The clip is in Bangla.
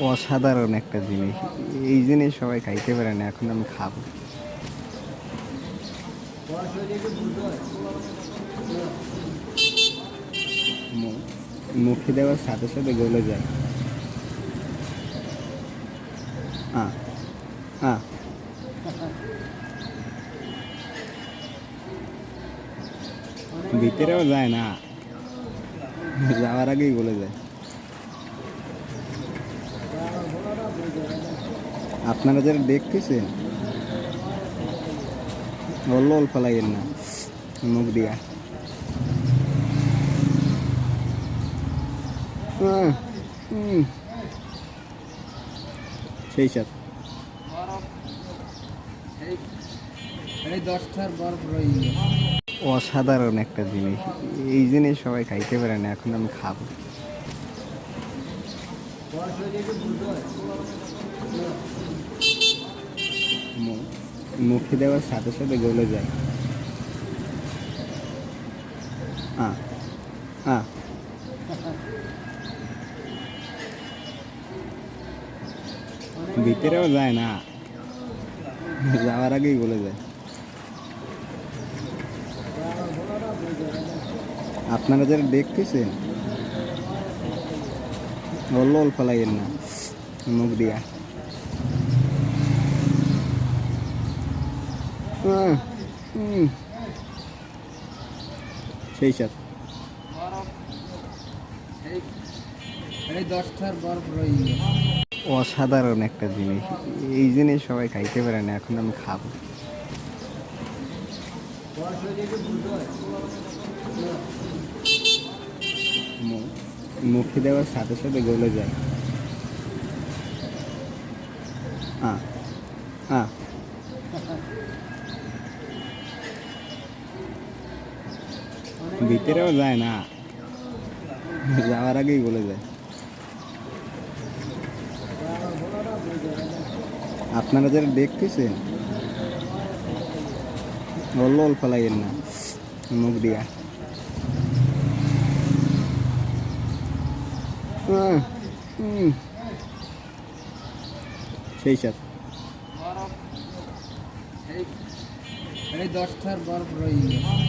অসাধারণ একটা জিনিস। এই জিনিস সবাই খাইতে পারে না, এখন আমি খাবো। মুখে দেওয়ার সাথে সাথে গলে যায়। আ আ ভিতরেও যায় না, যাওয়ার আগেই গলে যায়। আপনারা যারা দেখতেছেন, অল্প ফেলাইয়েন না মুখ দিয়া। সেই সাথে অসাধারণ একটা জিনিস। এই জিনিস সবাই খাইতে পারে না, এখন আমি খাবো। মুখে দেওয়ার সাথে সাথে গলে যায়। আ আ ভিতরেও যায় না, যাওয়ার আগেই গলে যায়। আপনারা যারা দেখতেছেন, অল্প ফেলাইয়েন না মুখ দিয়া। সেই সাথে অসাধারণ একটা জিনিস। এই জিনিস সবাই খাইতে পারে না, এখন আমি খাবো। মুখে দেওয়ার সাথে সাথে গলে যায়। আ আ ভিতরেও যায় না, যাওয়ার আগেই গলে যায়। আপনারা যারা দেখতেছেন, অল্প ফেলাইয়েন না মুখ দিয়া। সেই সাথে বরফ রইল।